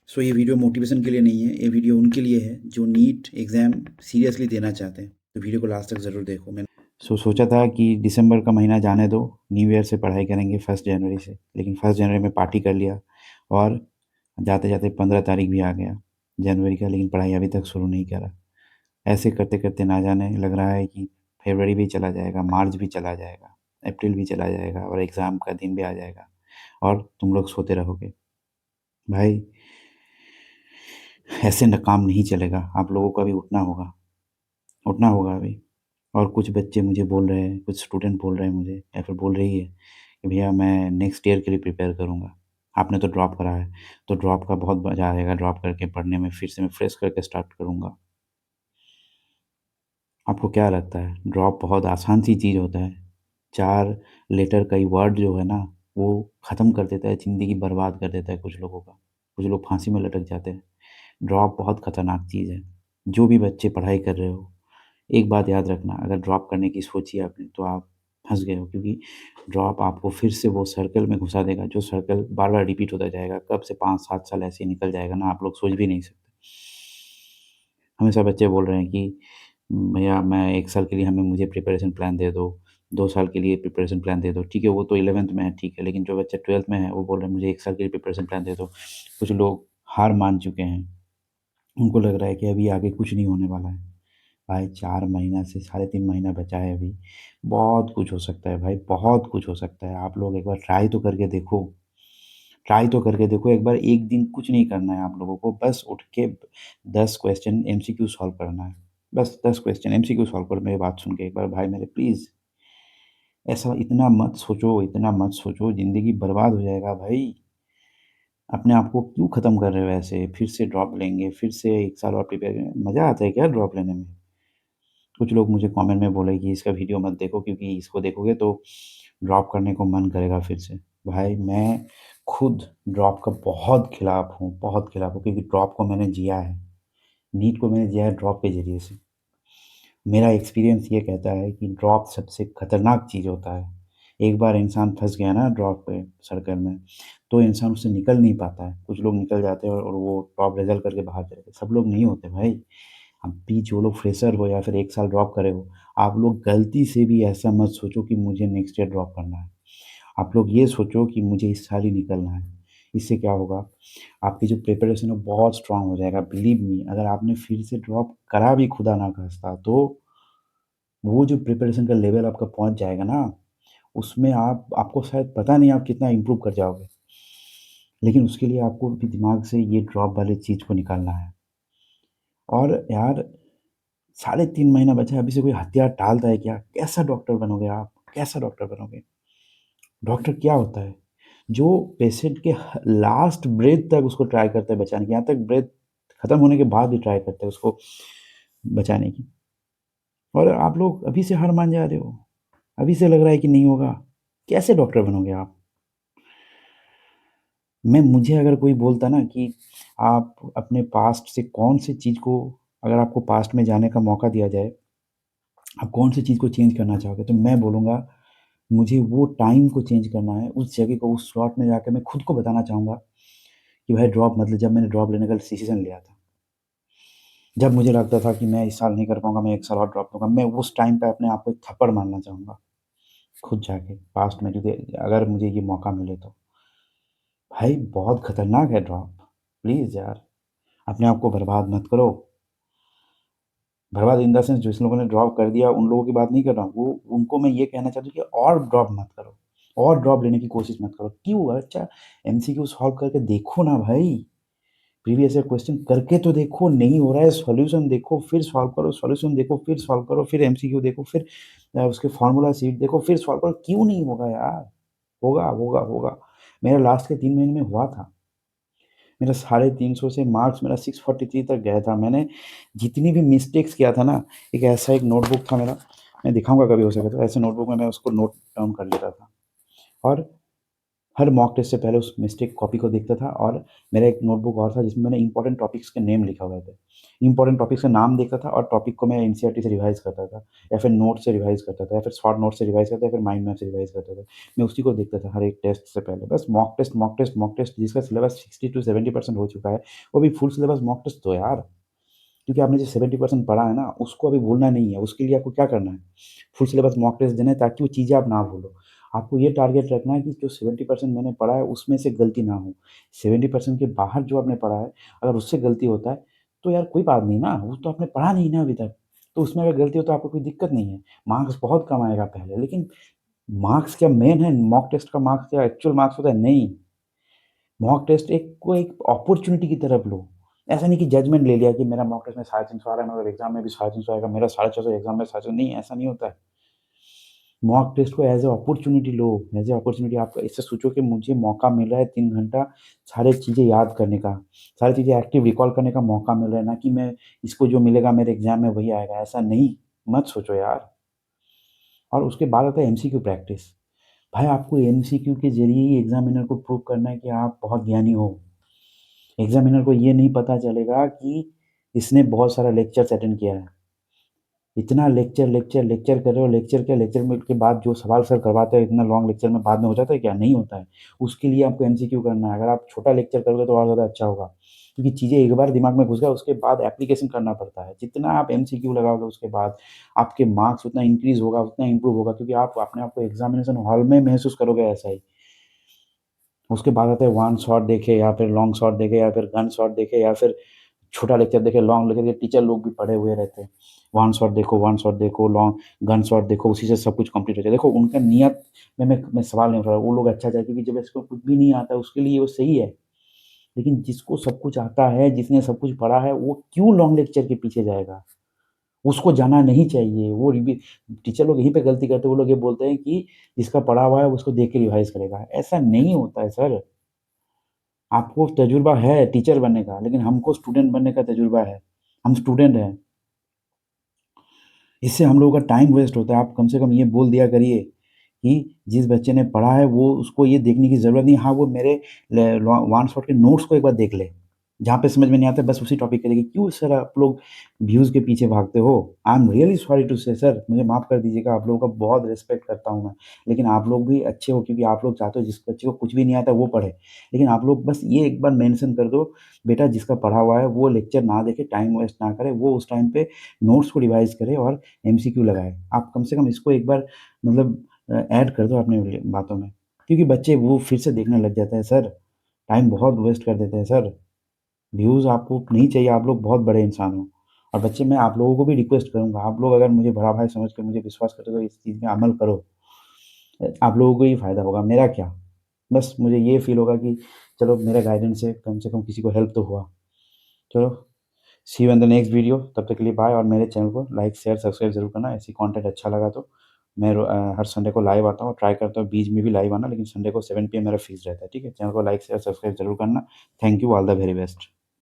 सो ये video motivation के लिए नहीं है, ये वीडियो उनके लिए है जो नीट एग्ज़ाम सीरियसली देना चाहते हैं। तो वीडियो को लास्ट तक ज़रूर देखो। मैंने सोचा था कि दिसंबर का महीना जाने दो, न्यू ईयर से पढ़ाई करेंगे 1 जनवरी से, लेकिन 1 जनवरी में पार्टी कर लिया और जाते-जाते 15 तारीख भी आ गया जनवरी का, लेकिन पढ़ाई अभी तक शुरू नहीं करा। ऐसे करते-करते ना जाने लग रहा है कि फरवरी भी चला जाएगा, मार्च भी चला जाएगा, अप्रैल भी चला जाएगा और एग्ज़ाम का दिन भी आ जाएगा और तुम लोग सोते रहोगे। भाई, ऐसे न काम नहीं चलेगा, आप लोगों को अभी उठना होगा अभी। और कुछ बच्चे मुझे बोल रहे हैं, कुछ स्टूडेंट बोल रहे हैं मुझे या फिर बोल रही है कि भैया मैं नेक्स्ट ईयर के लिए प्रिपेयर करूँगा। आपने तो ड्रॉप करा है, तो ड्रॉप का बहुत मज़ा आएगा, ड्रॉप करके पढ़ने में फिर से मैं फ्रेश करके स्टार्ट करूँगा। आपको क्या लगता है ड्रॉप बहुत आसान सी चीज़ होता है? 4 लेटर का ही वर्ड जो है ना, वो ख़त्म कर देता है, ज़िंदगी बर्बाद कर देता है कुछ लोगों का। कुछ लोग फांसी में लटक जाते हैं। ड्रॉप बहुत खतरनाक चीज़ है। जो भी बच्चे पढ़ाई कर रहे हो, एक बात याद रखना, अगर ड्रॉप करने की सोची आपने तो आप फँस गए हो, क्योंकि ड्रॉप आपको फिर से वो सर्कल में घुसा देगा जो सर्कल बार-बार रिपीट होता जाएगा। कब से 5-7 साल ऐसे ही निकल जाएगा ना, आप लोग सोच भी नहीं सकते। हमेशा बच्चे बोल रहे हैं कि भैया मैं 1 साल के लिए हमें मुझे प्रिपरेशन प्लान दे दो, 2 साल के लिए प्रिपरेशन प्लान दे दो। ठीक है, वो तो 11th में है, ठीक है, लेकिन जो बच्चा 12th में है वो बोल रहे हैं मुझे 1 साल के लिए प्रिपरेशन प्लान दे दो। कुछ लोग हार मान चुके हैं। उनको लग रहा है कि अभी आगे कुछ नहीं होने वाला है। भाई 4 महीना से साढ़े 3 महीना बचा है अभी। बहुत कुछ हो सकता है भाई, बहुत कुछ हो सकता है। आप लोग एक बार ट्राई तो करके देखो। ट्राई तो करके देखो एक बार, एक दिन कुछ नहीं करना है आप लोगों को, बस उठ के 10 क्वेश्चन एमसीक्यू सॉल्व करना है। बस 10 क्वेश्चन एमसीक्यू सॉल्व करो मेरी बात सुन के एक बार भाई मेरे प्लीज़। ऐसा इतना मत सोचो, ज़िंदगी बर्बाद हो जाएगा भाई। अपने आप को क्यों ख़त्म कर रहे हो ऐसे? फिर से ड्रॉप लेंगे, फिर से 1 साल और प्रिपेयर करेंगे। मज़ा आता है क्या ड्रॉप लेने में? कुछ लोग मुझे कमेंट में बोले कि इसका वीडियो मत देखो क्योंकि इसको देखोगे तो ड्रॉप करने को मन करेगा फिर से। भाई मैं खुद ड्रॉप का बहुत खिलाफ हूँ क्योंकि ड्रॉप को मैंने जिया है। नीट को मैंने जिया है ड्रॉप के ज़रिए से। मेरा एक्सपीरियंस ये कहता है कि ड्रॉप सबसे खतरनाक चीज़ होता है। एक बार इंसान फँस गया ना ड्रॉप पे सर्कल में, तो इंसान उससे निकल नहीं पाता है। कुछ लोग निकल जाते हैं और वो टॉप रिज़ल्ट करके बाहर चले गए। सब लोग नहीं होते भाई। अब भी जो लोग फ्रेशर हो या फिर 1 साल ड्रॉप करे हो, आप लोग गलती से भी ऐसा मत सोचो कि मुझे नेक्स्ट ईयर ड्रॉप करना है। आप लोग ये सोचो कि मुझे इस साल ही निकलना है। इससे क्या होगा, आपकी जो प्रिपरेशन है वो बहुत स्ट्रॉन्ग हो जाएगा। बिलीव मी, अगर आपने फिर से ड्रॉप करा भी खुदा ना खास्ता, तो वो जो प्रिपरेशन का लेवल आपका पहुँच जाएगा ना, उसमें आपको शायद पता नहीं आप कितना इम्प्रूव कर जाओगे। लेकिन उसके लिए आपको भी दिमाग से ये ड्रॉप वाली चीज़ को निकालना है। और यार, साढ़े 3 महीना बचा है, अभी से कोई हथियार टालता है क्या? कैसा डॉक्टर बनोगे आप? कैसा डॉक्टर बनोगे? डॉक्टर क्या होता है? जो पेशेंट के लास्ट ब्रेथ तक उसको ट्राई करता है बचाने की, यहाँ तक ब्रेथ खत्म होने के बाद भी ट्राई करता है उसको बचाने की। और आप लोग अभी से हार मान जा रहे हो। अभी से लग रहा है कि नहीं होगा। कैसे डॉक्टर बनोगे आप? मुझे अगर कोई बोलता ना कि आप अपने पास्ट से कौन-सी चीज़ को, अगर आपको पास्ट में जाने का मौका दिया जाए, आप कौन-सी चीज़ को चेंज करना चाहोगे? तो मैं बोलूँगा मुझे वो टाइम को चेंज करना है, उस जगह को, उस स्लॉट में जाके मैं खुद को बताना चाहूँगा कि भाई ड्रॉप मत ले। जब मैंने ड्रॉप लेने का डिसीज़न लिया था, जब मुझे लगता था कि मैं इस साल नहीं कर पाऊँगा, मैं 1 साल और ड्रॉप लूँगा, मैं उस टाइम पे अपने आप को एक थप्पड़ मारना चाहूँगा, खुद जाके पास्ट में, क्योंकि अगर मुझे ये मौका मिले तो। भाई बहुत खतरनाक है ड्रॉप, प्लीज़ यार, अपने आप को बर्बाद मत करो। बर्बाद इन द सेंस, जिन लोगों ने ड्रॉप कर दिया उन लोगों की बात नहीं कर रहा हूँ, वो उनको मैं ये कहना चाहता हूँ कि और ड्रॉप मत करो, और ड्रॉप लेने की कोशिश मत करो। क्यों? अच्छा, एमसीक्यू सॉल्व करके देखो ना भाई, प्रीवियस ईयर क्वेश्चन करके तो देखो, नहीं हो रहा है सॉल्यूशन देखो, फिर सॉल्व करो, सॉल्यूशन देखो, फिर सॉल्व करो, फिर एमसीक्यू देखो, फिर उसके फॉर्मूला शीट देखो, फिर सॉल्व करो। क्यों नहीं होगा यार? होगा, होगा, होगा। मेरा लास्ट के 3 महीने में हुआ था। मेरा 350 से मार्क्स मेरा 643 तक गया था। मैंने जितनी भी मिस्टेक्स किया था ना, एक ऐसा एक नोटबुक था मेरा, मैं दिखाऊँगा कभी हो सके तो, ऐसे नोटबुक में मैं उसको नोट डाउन कर लेता था। और हर मॉक टेस्ट से पहले उस मिस्टेक कॉपी को देखता था और मेरा एक नोटबुक और था जिसमें मैंने इंपॉर्टेंट टॉपिक्स के नेम लिखा हुए थे। इंपॉर्टेंट टॉपिक्स का नाम देखता था और टॉपिक को मैं एनसीईआरटी से रिवाइज़ करता था या फिर नोट से रिवाइज़ करता था या फिर शॉर्ट नोट से रिवाइज़ करता था या फिर माइंड मैप से रिवाइज़ करता था। मैं उसी को देखता था हर एक टेस्ट से पहले। बस mock test, mock test, mock test जिसका सिलेबस 60 टू 70% हो चुका है, वो भी फुल सिलेबस मॉक टेस्ट दो यार। क्योंकि आपने जो 70% पढ़ा है ना, उसको अभी भूलना नहीं है, उसके लिए आपको क्या करना है? फुल सिलेबस मॉक टेस्ट देना है ताकि वो चीज़ें आप ना भूलो। आपको ये टारगेट रखना है कि जो 70% मैंने पढ़ा है, उसमें से गलती ना हो। 70% के बाहर जो आपने पढ़ा है, अगर उससे गलती होता है, तो यार कोई बात नहीं ना, वो तो आपने पढ़ा नहीं ना अभी तक। तो उसमें अगर गलती हो तो आपको कोई दिक्कत नहीं है। मार्क्स बहुत कम आएगा पहले, लेकिन मार्क्स क्या मेन है? मॉक टेस्ट का मार्क्स क्या एक्चुअल मार्क्स होता है? नहीं। मॉक टेस्ट एक अपॉर्च्युनिटी की तरफ लो। ऐसा नहीं कि जजमेंट ले लिया कि मेरा मॉक टेस्ट में 350 आ रहा है, मतलब एग्ज़ाम में भी 350 आएगा, मेरा 650 एग्ज़ाम में 750 नहीं, ऐसा नहीं होता है। मॉक टेस्ट को as a opportunity low, as a opportunity आप इससे सोचो कि मुझे मौका मिल रहा है 3 घंटा सारी चीज़ें याद करने का, सारी चीज़ें एक्टिव रिकॉल करने का मौका मिल रहा है, ना कि मैं इसको जो मिलेगा मेरे एग्ज़ाम में वही आएगा, ऐसा नहीं, मत सोचो यार। और उसके बाद आता है एमसीक्यू प्रैक्टिस। भाई आपको एमसीक्यू के ज़रिए ही एग्ज़ामिनर को प्रूव करना है कि आप बहुत ज्ञानी हो। एग्ज़ामिनर को ये नहीं पता चलेगा कि इसने बहुत सारा लेक्चर्स अटेंड किया है। इतना लेक्चर, लेक्चर, लेक्चर कर रहे हो, लेक्चर क्या लेक्चर में के बाद जो सवाल सर करवाते हैं इतना लॉन्ग लेक्चर में बाद में हो जाता है क्या? नहीं होता है। उसके लिए आपको एमसीक्यू करना है। अगर आप छोटा लेक्चर करोगे तो और ज़्यादा अच्छा होगा। क्योंकि चीज़ें एक बार दिमाग में घुस गया उसके बाद एप्लीकेशन करना पड़ता है। जितना आप एमसीक्यू लगाओगे उसके बाद आपके मार्क्स उतना इंक्रीज़ होगा, उतना इम्प्रूव होगा क्योंकि आप अपने आप को एग्ज़ामिनेशन हॉल में महसूस करोगे ऐसा ही। उसके बाद आता है वन शॉट देखे या फिर लॉन्ग शॉट देखे या फिर गन शॉट देखे या फिर छोटा लेक्चर देखे, लॉन्ग लेक्चर के टीचर लोग भी पढ़े हुए रहते हैं। वन शॉट देखो, लॉन्ग गन शॉट देखो, उसी से सब कुछ कंप्लीट हो जाए। देखो उनका नियत में मैं सवाल नहीं उठा रहा, वो लोग अच्छा चाहे क्योंकि जब इसको कुछ भी नहीं आता है उसके लिए वो सही है। लेकिन जिसको सब कुछ आता है, जिसने सब कुछ पढ़ा है, वो क्यों लॉन्ग लेक्चर के पीछे जाएगा? उसको जाना नहीं चाहिए। वो रिवी टीचर लोग यहीं पे गलती करते हैं, वो लोग ये बोलते हैं कि जिसका पढ़ा हुआ है उसको देख के रिवाइज़ करेगा। ऐसा नहीं होता है सर। आपको तजुर्बा है टीचर बनने का, लेकिन हमको स्टूडेंट बनने का तजुर्बा है। हम स्टूडेंट हैं। इससे हम लोगों का टाइम वेस्ट होता है। आप कम से कम ये बोल दिया करिए कि जिस बच्चे ने पढ़ा है वो उसको ये देखने की ज़रूरत नहीं, हाँ, वो मेरे वन शॉट के नोट्स को एक बार देख ले। जहाँ पे समझ में नहीं आता बस उसी टॉपिक के देखिए। क्यों सर आप लोग व्यूज़ के पीछे भागते हो? I am really sorry to say sir, मुझे माफ़ कर दीजिएगा, आप लोगों का बहुत रिस्पेक्ट करता हूँ मैं। लेकिन आप लोग भी अच्छे हो क्योंकि आप लोग चाहते हो जिस बच्चे को कुछ भी नहीं आता वो पढ़े। लेकिन आप लोग बस ये एक बार मेंशन कर दो, बेटा जिसका पढ़ा हुआ है वो लेक्चर ना देखे, टाइम वेस्ट ना करे, वो उस टाइम पे नोट्स को रिवाइज़ करे और एमसीक्यू लगाए। आप कम से कम इसको एक बार मतलब ऐड कर दो अपने बातों में। क्योंकि बच्चे वो फिर से देखने लग जाते हैं सर, टाइम बहुत वेस्ट कर देते हैं सर। व्यूज़ आपको नहीं चाहिए, आप लोग बहुत बड़े इंसान हो। और बच्चे मैं आप लोगों को भी रिक्वेस्ट करूँगा, आप लोग अगर मुझे बड़ा भाई समझ के मुझे विश्वास करते हो तो इस चीज़ में अमल करो। आप लोगों को ही फ़ायदा होगा, मेरा क्या? बस मुझे ये फ़ील होगा कि चलो मेरे गाइडेंस से कम किसी को हेल्प तो हुआ। चलो, see you in the next video, तब तक के लिए बाय। और मेरे चैनल को लाइक, शेयर, सब्सक्राइब ज़रूर करना। ऐसी कंटेंट अच्छा लगा तो मैं हर संडे को लाइव आता हूँ, ट्राई करता हूँ बीच में भी लाइव आना, लेकिन संडे को 7 पीएम मेरा फिक्स रहता है, ठीक है? चैनल को लाइक, शेयर, सब्सक्राइब ज़रूर करना। Thank you, all the very best.